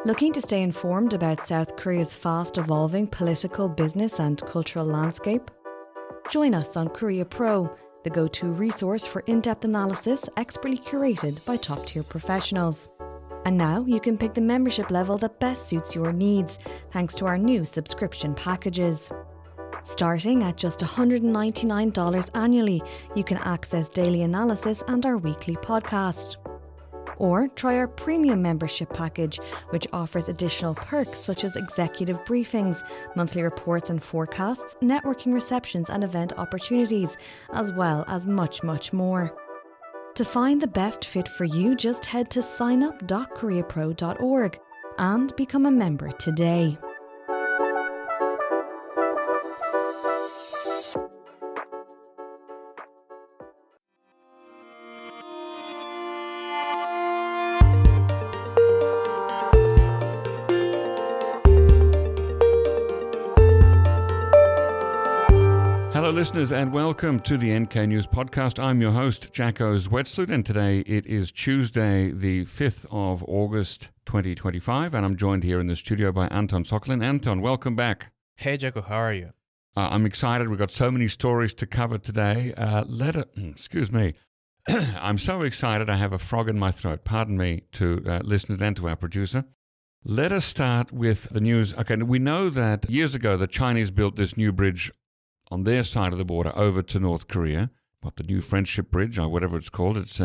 Looking to stay informed about South Korea's fast-evolving political, business and cultural landscape? Join us on Korea Pro, the go-to resource for in-depth analysis expertly curated by top-tier professionals. And now you can pick the membership level that best suits your needs, thanks to our new subscription packages. Starting at just $199 annually, you can access daily analysis and our weekly podcast. Or try our premium membership package, which offers additional perks such as executive briefings, monthly reports and forecasts, networking receptions and event opportunities, as well as much, much more. To find the best fit for you, just head to signup.koreapro.org and become a member today. Hello listeners and welcome to the NK News Podcast. I'm your host, Jacco Zwetsloot, and today it is Tuesday, the 5th of August, 2025, and I'm joined here in the studio by Anton Sokolin. Anton, welcome back. Hey Jacco, how are you? I'm excited. We've got so many stories to cover today. Excuse me. I'm so excited. I have a frog in my throat. Pardon me to listeners and to our producer. Let us start with the news. Okay, we know that years ago the Chinese built this new bridge on their side of the border over to North Korea, the new Friendship Bridge or whatever it's called. It's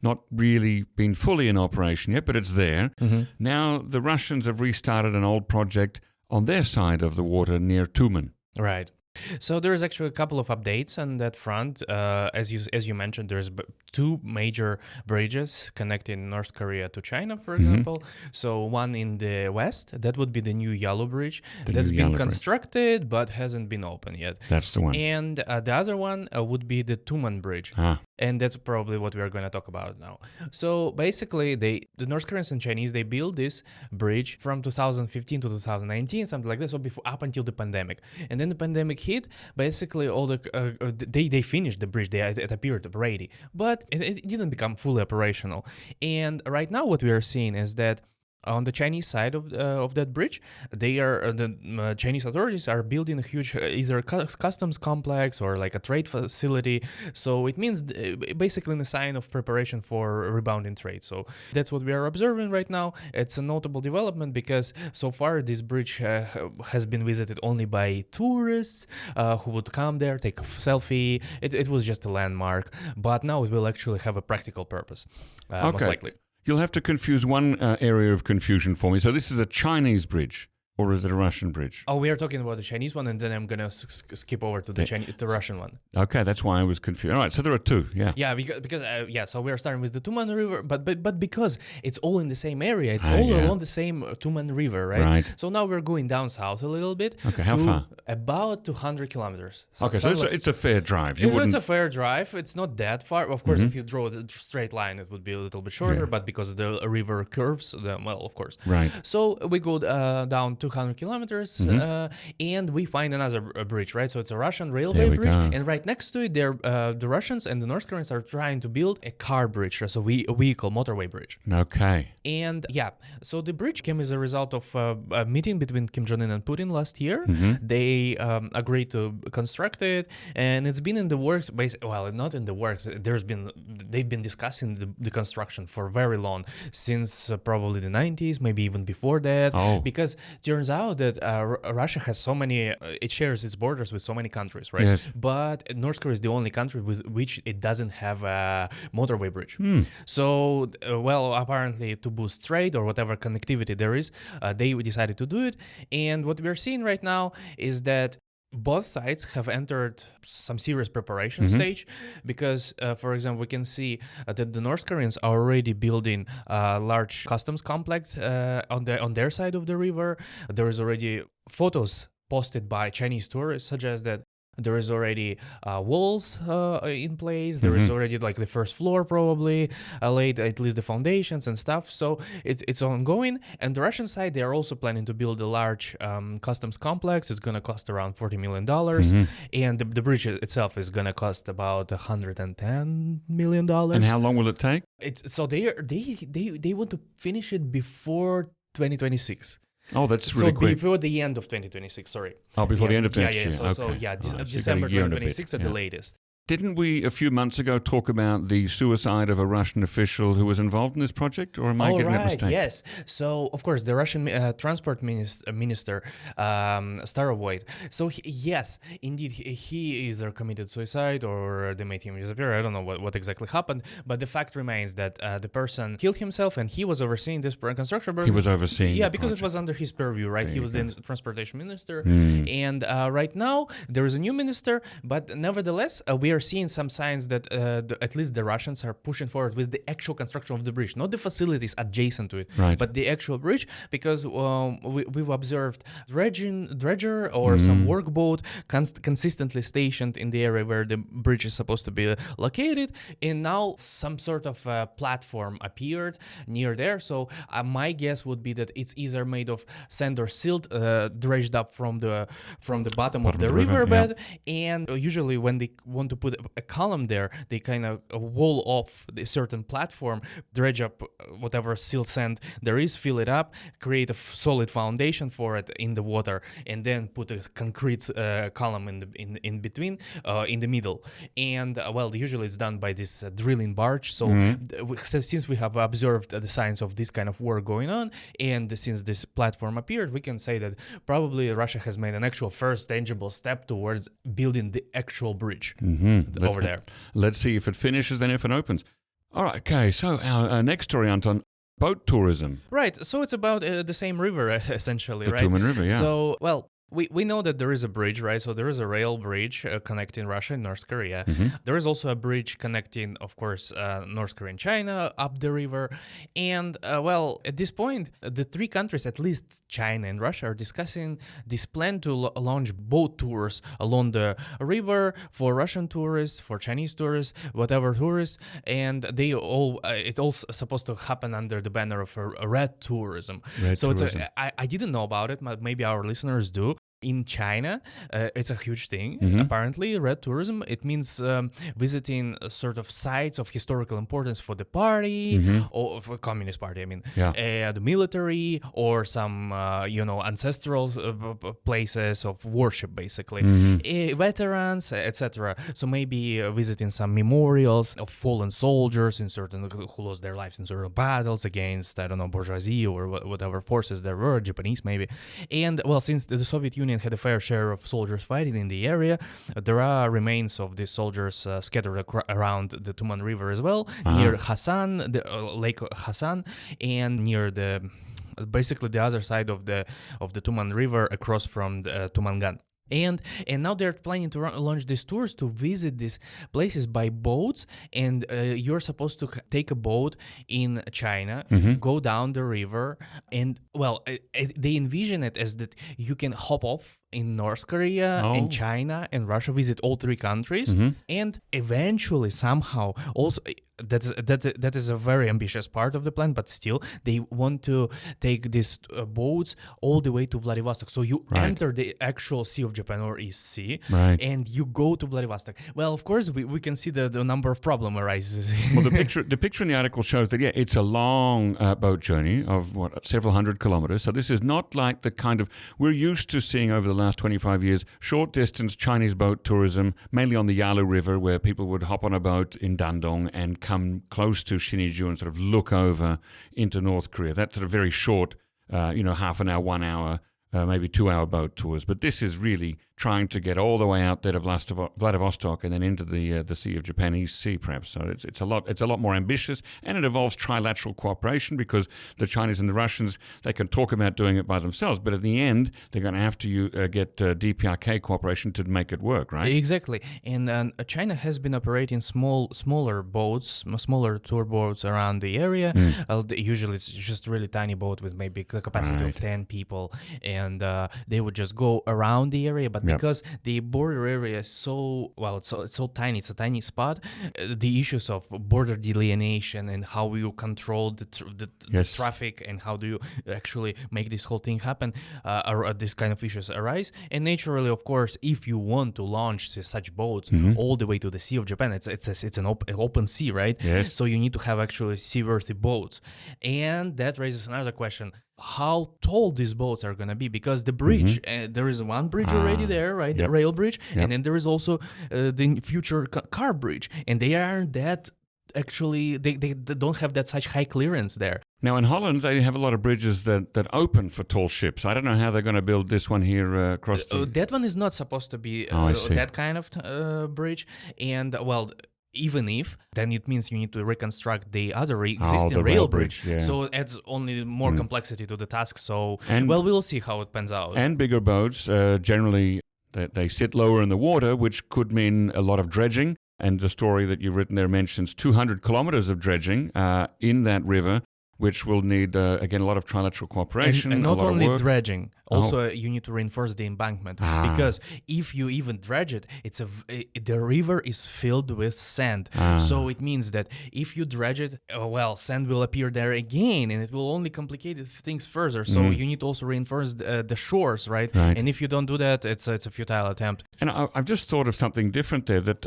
not really been fully in operation yet, but it's there. Mm-hmm. Now the Russians have restarted an old project on their side of the water near Tumen. Right. So there's actually a couple of updates on that front. As you mentioned, there's two major bridges connecting North Korea to China, for example. So one in the west, that would be the new Yellow Bridge that's been constructed but hasn't been open yet. That's the one. And the other one would be the Tumen Bridge. And that's probably what we are going to talk about now. So basically, the North Koreans and Chinese, they built this bridge from 2015 to 2019, something like this, or before, up until the pandemic. And then the pandemic hit. Basically, all they finished the bridge. It appeared ready, but it didn't become fully operational. And right now, what we are seeing is that on the Chinese side of that bridge, the Chinese authorities are building a huge either customs complex or like a trade facility. So it means basically a sign of preparation for rebounding trade. So that's what we are observing right now. It's a notable development because so far this bridge has been visited only by tourists who would come there, take a selfie. It was just a landmark, but now it will actually have a practical purpose, most likely. You'll have to confuse one area of confusion for me. So this is a Chinese bridge, or is it a Russian bridge? Oh, we are talking about the Chinese one, and then I'm going to skip over to the Russian one. Okay, that's why I was confused. All right, so there are two, yeah. Yeah, because so we are starting with the Tumen River, but because it's all in the same area, it's all along the same Tumen River, right? So now we're going down south a little bit. Okay, how far? About 200 kilometers. So it's a fair drive. It's a fair drive. It's not that far. Of course, if you draw the straight line, it would be a little bit shorter, but because the river curves, of course. Right. So we go down 200 kilometers, and we find another bridge, right? So it's a Russian railway bridge, and right next to it, the Russians and the North Koreans are trying to build a car bridge, so a vehicle motorway bridge. Okay. And so the bridge came as a result of a meeting between Kim Jong-un and Putin last year. They agreed to construct it, and it's been in the works. Well, not in the works. They've been discussing the construction for very long, since probably the 90s, maybe even before that. Because turns out that Russia has so many, it shares its borders with so many countries, right? Yes. But North Korea is the only country with which it doesn't have a motorway bridge. So, apparently to boost trade or whatever connectivity there is, they decided to do it. And what we're seeing right now is that both sides have entered some serious preparation stage because, for example, we can see that the North Koreans are already building a large customs complex on their side of the river. There is already photos posted by Chinese tourists suggest that there is already walls in place. There is already like the first floor probably laid, at least the foundations and stuff. So it's ongoing. And the Russian side, they are also planning to build a large customs complex. It's going to cost around $40 million. And the bridge itself is going to cost about $110 million. And how long will it take? So they want to finish it before 2026. Oh, that's really quick. Before the end of 2026, sorry. Oh, before the end of next year. December 2026 at the latest. Didn't we a few months ago talk about the suicide of a Russian official who was involved in this project? Or am I getting that mistake? Yes. So, of course, the Russian transport minister, Starovoyt. So, yes, indeed, he either committed suicide or they made him disappear. I don't know what exactly happened. But the fact remains that the person killed himself and he was overseeing this construction. He was overseeing Yeah, because it was under his purview, right? He was the transportation minister. And right now, there is a new minister. But nevertheless, we are seeing some signs that at least the Russians are pushing forward with the actual construction of the bridge, not the facilities adjacent to it, but the actual bridge, because we've observed dredger or some workboat consistently stationed in the area where the bridge is supposed to be located, and now some sort of platform appeared near there. So my guess would be that it's either made of sand or silt dredged up from the bottom of the riverbed, and usually when they want to put a column there, they kind of wall off the certain platform, dredge up whatever silt sand there is, fill it up, create a solid foundation for it in the water, and then put a concrete column in between, in the middle. And usually it's done by this drilling barge. So since we have observed the signs of this kind of work going on, and since this platform appeared, we can say that probably Russia has made an actual first tangible step towards building the actual bridge. Over there. Let's see if it finishes, then if it opens. All right, okay, so our next story, Anton, boat tourism. Right, so it's about the same river, essentially, right? The Tumen River, yeah. So, we know that there is a bridge, right? So there is a rail bridge connecting Russia and North Korea. There is also a bridge connecting, of course, North Korea and China up the river. And, at this point, the three countries, at least China and Russia, are discussing this plan to launch boat tours along the river for Russian tourists, for Chinese tourists, whatever tourists. And it's all supposed to happen under the banner of red tourism. I didn't know about it, but maybe our listeners do. In China, it's a huge thing. Apparently, red tourism, it means visiting sort of sites of historical importance for the party, or for Communist Party, the military, or some, ancestral places of worship, basically. Veterans, etc. So maybe visiting some memorials of fallen soldiers who lost their lives in certain battles against, bourgeoisie or whatever forces there were, Japanese maybe. And, since the Soviet Union had a fair share of soldiers fighting in the area, there are remains of these soldiers scattered around the Tumen River as well, near Hassan, Lake Hassan, and near basically the other side of the Tumen River across from Tumangan. And now they're planning to launch these tours to visit these places by boats, and you're supposed to take a boat in China, go down the river, and they envision it as that you can hop off in North Korea and China and Russia, visit all three countries, and eventually somehow also that is a very ambitious part of the plan, but still they want to take these boats all the way to Vladivostok. So you enter the actual Sea of Japan or East Sea, and you go to Vladivostok. Well, of course, we can see the number of problem arises. Well, the picture in the article shows that, it's a long boat journey of several hundred kilometers. So this is not like the kind of, we're used to seeing over the last 25 years, short distance Chinese boat tourism, mainly on the Yalu River, where people would hop on a boat in Dandong and come close to Siniju and sort of look over into North Korea. That's sort of very short, half an hour, 1 hour, maybe 2 hour boat tours. But this is really trying to get all the way out there to Vladivostok and then into the Sea of Japan, East Sea perhaps. So it's a lot more ambitious, and it involves trilateral cooperation, because the Chinese and the Russians, they can talk about doing it by themselves, but at the end they're going to have to get DPRK cooperation to make it work, right? Exactly. And China has been operating smaller boats, smaller tour boats around the area. Usually it's just a really tiny boat with maybe the capacity of 10 people, and they would just go around the area. But because the border area is it's so tiny, it's a tiny spot, the issues of border delineation and how you control the traffic and how do you actually make this whole thing happen, these kind of issues arise. And naturally, of course, if you want to launch such boats all the way to the Sea of Japan, it's an open sea, right? Yes. So you need to have actually seaworthy boats. And that raises another question. how tall these boats are going to be, because the bridge, there is one bridge already there, right? Yep. The rail bridge. Yep. And then there is also the future car bridge. And they aren't that, actually, they don't have that such high clearance there. Now, in Holland, they have a lot of bridges that open for tall ships. I don't know how they're going to build this one here across the... That one is not supposed to be that kind of bridge. And, well, even if, then it means you need to reconstruct the other existing the rail bridge. yeah. So it adds only more complexity to the task. So, And- well, we'll see how it pans out. And bigger boats, generally, they sit lower in the water, which could mean a lot of dredging. And the story that you've written there mentions 200 kilometers of dredging in that river, which will need, again, a lot of trilateral cooperation. And not a lot only of work. dredging, also you need to reinforce the embankment. Because if you even dredge it, the river is filled with sand. So it means that if you dredge it, sand will appear there again, and it will only complicate things further. So you need to also reinforce the shores, right? And if you don't do that, it's a futile attempt. And I've just thought of something different there that,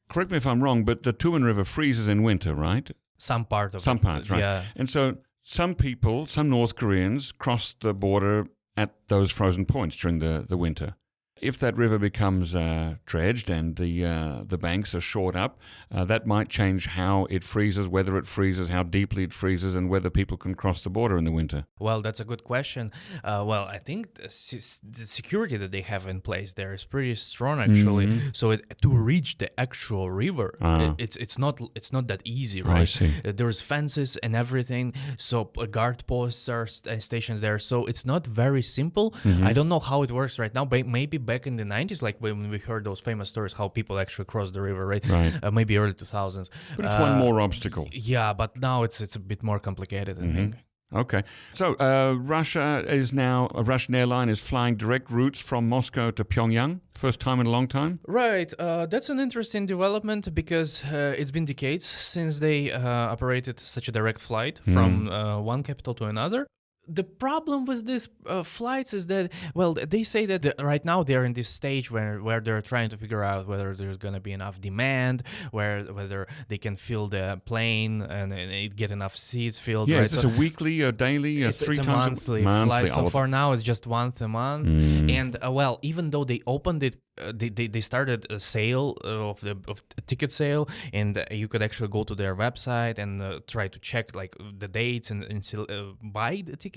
correct me if I'm wrong, but the Tumen River freezes in winter, right? Some parts, right? Yeah. And so some people, some North Koreans, cross the border at those frozen points during the winter. If that river becomes dredged and the banks are shored up, that might change how it freezes, whether it freezes, how deeply it freezes, and whether people can cross the border in the winter. Well, that's a good question. I think the security that they have in place there is pretty strong, actually. So to reach the actual river, it's not that easy, right? I see. There's fences and everything, so guard posts are stations there. So it's not very simple. I don't know how it works right now, but maybe back in the 90s, like when we heard those famous stories, how people actually crossed the river, right? Maybe early 2000s. But it's one more obstacle. Yeah, but now it's a bit more complicated, I think. Okay. So Russian airline is flying direct routes from Moscow to Pyongyang. First time in a long time? Right. That's an interesting development because it's been decades since they operated such a direct flight from one capital to another. The problem with these flights is that, they say that right now they're in this stage where they're trying to figure out whether there's going to be enough demand, whether they can fill the plane and get enough seats filled. Yeah, right? is this a weekly, a daily, three it's a times monthly flight. So for now, it's just once a month. And even though they opened it, they started a sale of a ticket sale, and you could actually go to their website and try to check like the dates and buy the ticket.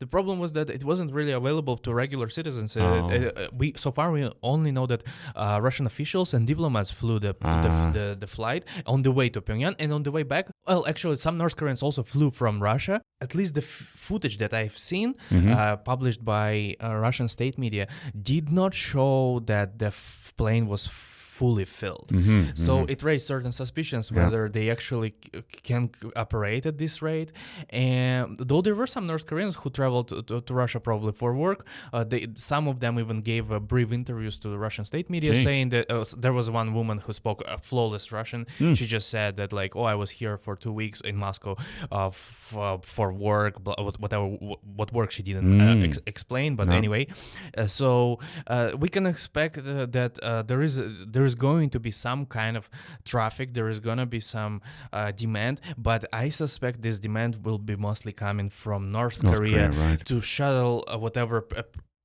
The problem was that it wasn't really available to regular citizens. So far we only know that Russian officials and diplomats flew the flight on the way to Pyongyang, and on the way back, actually some North Koreans also flew from Russia. At least the footage that I've seen published by Russian state media did not show that the plane was fully filled. So it raised certain suspicions whether they actually can operate at this rate. And though there were some North Koreans who traveled to Russia probably for work, some of them even gave brief interviews to the Russian state media saying that there was one woman who spoke flawless Russian. She just said that I was here for 2 weeks in Moscow for work, what work she didn't explain, but anyway. So we can expect that there is going to be some kind of traffic, there is going to be some demand, but I suspect this demand will be mostly coming from North Korea to shuttle whatever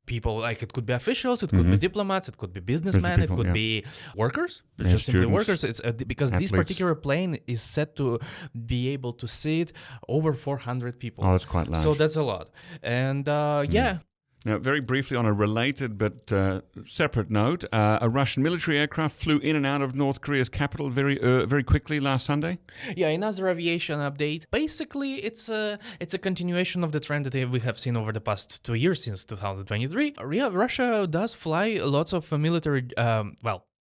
people, like it could be officials, it could be diplomats, it could be businessmen, it could be workers, just simply workers. It's because this particular plane is set to be able to seat over 400 people. Oh, that's quite large. So that's a lot. And Now, very briefly on a related but separate note, a Russian military aircraft flew in and out of North Korea's capital very quickly last Sunday. Yeah, another aviation update. Basically, it's a continuation of the trend that we have seen over the past 2 years since 2023. Russia does fly lots of military,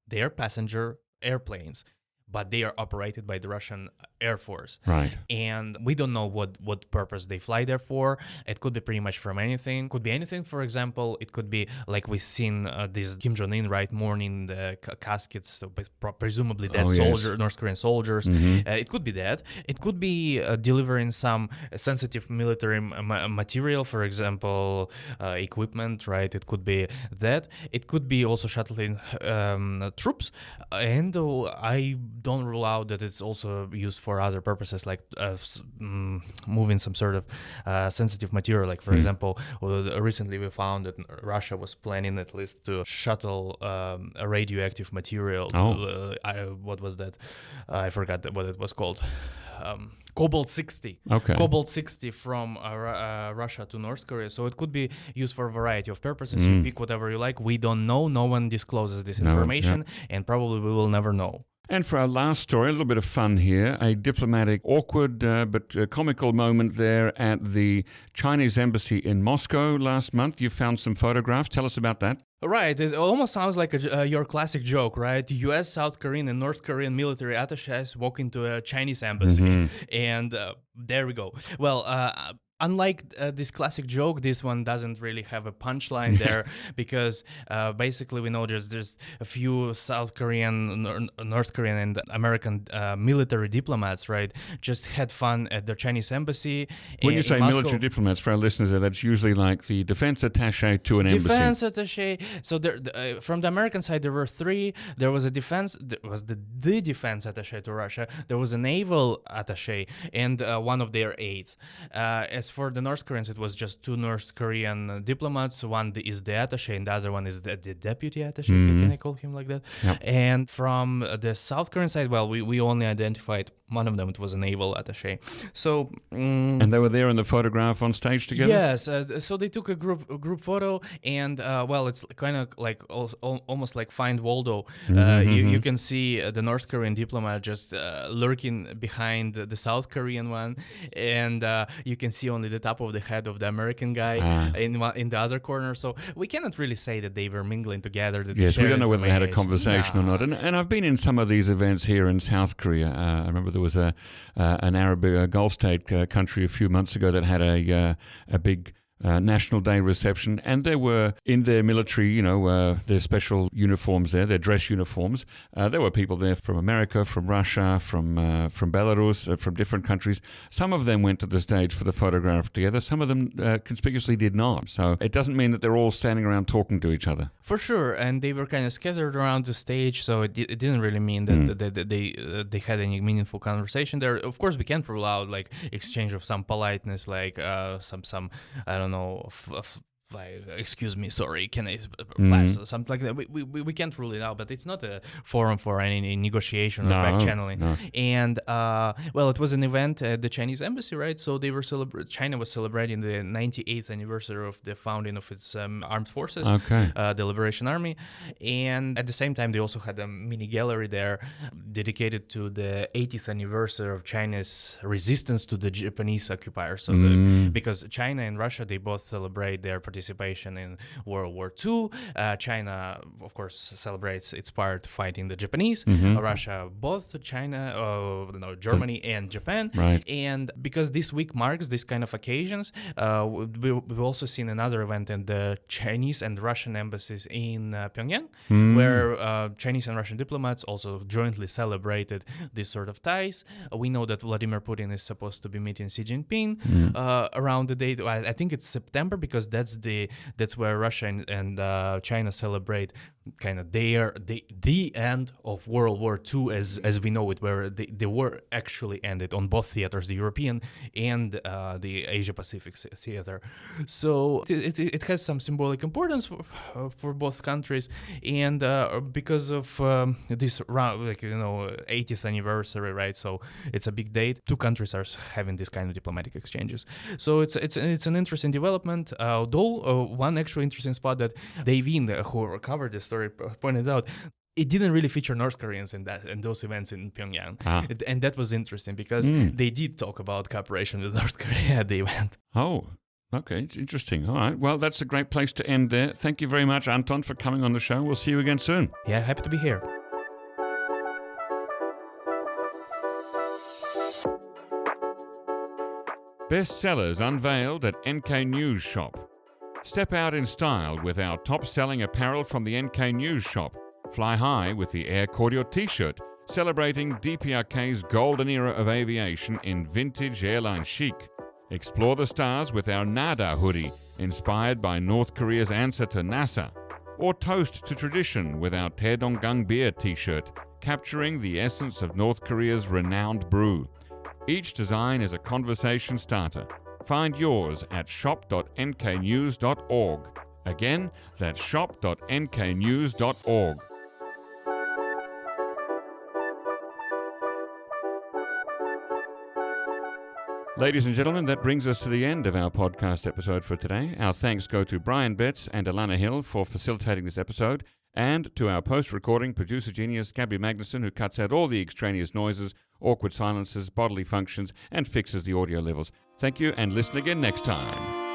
they are passenger airplanes, but they are operated by the Russian Air Force. Right. And we don't know what purpose they fly there for. It could be pretty much from anything. Could be anything, for example. It could be like we've seen this Kim Jong-un, right, mourning the caskets, so presumably dead North Korean soldiers. It could be that. It could be delivering some sensitive military material, for example, equipment, right? It could be that. It could be also shuttling troops. And I don't rule out that it's also used for other purposes, like moving some sort of sensitive material. Like, for example, recently we found that Russia was planning at least to shuttle a radioactive material. What was that? I forgot what it was called. Cobalt-60. Okay. Cobalt-60 from Russia to North Korea. So it could be used for a variety of purposes. You pick whatever you like. We don't know. No one discloses this information, and probably we will never know. And for our last story, a little bit of fun here, a diplomatic, awkward but comical moment there at the Chinese embassy in Moscow last month. You found some photographs. Tell us about that. Right, it almost sounds like your classic joke, right? U.S., South Korean, and North Korean military attachés walk into a Chinese embassy, and there we go. Well, unlike this classic joke, this one doesn't really have a punchline there, because basically we know there's a few South Korean, North Korean, and American military diplomats, right? Just had fun at the Chinese embassy. When you say military diplomats, for our listeners, that's usually like the defense attaché to an embassy. Defense attaché. So there, from the American side, there were three. There was a defense. There was the defense attaché to Russia. There was a naval attaché and one of their aides. As for the North Koreans, it was just two North Korean diplomats. One is the attaché, and the other one is the deputy attaché. Can I call him like that? Yep. And from the South Korean side, well, we only identified one of them. It was a naval attaché. So and they were there in the photograph on stage together. Yes. So they took a group photo, and well, it's kind of like almost like Find Waldo. You can see the North Korean diplomat just lurking behind the South Korean one, and you can see only the top of the head of the American guy in the other corner. So we cannot really say that they were mingling together. Yes, we don't know whether they had a conversation or not. And I've been in some of these events here in South Korea. I remember there was an Arab Gulf state country a few months ago that had a big National Day reception, and they were in their military, their special uniforms there, their dress uniforms. There were people there from America, from Russia, from Belarus, from different countries. Some of them went to the stage for the photograph together. Some of them conspicuously did not. So it doesn't mean that they're all standing around talking to each other. For sure, and they were kind of scattered around the stage, so it didn't really mean that they had any meaningful conversation there. Of course, we can't rule out like exchange of some politeness, like some I don't know, like, excuse me, sorry, can I pass or something like that. We can't rule it out, but it's not a forum for any negotiation or back channeling. No. And well, it was an event at the Chinese embassy, right? So they were China was celebrating the 98th anniversary of the founding of its armed forces, the Liberation Army, and at the same time they also had a mini gallery there dedicated to the 80th anniversary of China's resistance to the Japanese occupiers. So because China and Russia, they both celebrate their participation in World War II. China, of course, celebrates its part fighting the Japanese. Russia, both Germany and Japan. Right. And because this week marks this kind of occasions, we've also seen another event in the Chinese and Russian embassies in Pyongyang, where Chinese and Russian diplomats also jointly celebrated this sort of ties. We know that Vladimir Putin is supposed to be meeting Xi Jinping around the date. I think it's September, because that's where Russia and China celebrate kind of the end of World War II as we know it, where the war actually ended on both theaters, the European and the Asia Pacific theater. So it has some symbolic importance for both countries, and because of this 80th anniversary, right? So it's a big date. Two countries are having this kind of diplomatic exchanges. So it's an interesting development. Though one actually interesting spot that Davin, who covered this story, pointed out, it didn't really feature North Koreans in those events in Pyongyang. And that was interesting, because they did talk about cooperation with North Korea at the event. Oh, okay. It's interesting. All right. Well, that's a great place to end there. Thank you very much, Anton, for coming on the show. We'll see you again soon. Yeah, happy to be here. Bestsellers unveiled at NK News Shop. Step out in style with our top-selling apparel from the NK News Shop. Fly high with the Air Cordial T-shirt, celebrating DPRK's golden era of aviation in vintage airline chic. Explore the stars with our Nada hoodie, inspired by North Korea's answer to NASA. Or toast to tradition with our Taedonggang beer T-shirt, capturing the essence of North Korea's renowned brew. Each design is a conversation starter. Find yours at shop.nknews.org. Again, that's shop.nknews.org. Ladies and gentlemen, that brings us to the end of our podcast episode for today. Our thanks go to Brian Betts and Alana Hill for facilitating this episode, and to our post-recording producer genius Gabby Magnuson, who cuts out all the extraneous noises, awkward silences, bodily functions, and fixes the audio levels. Thank you, and listen again next time.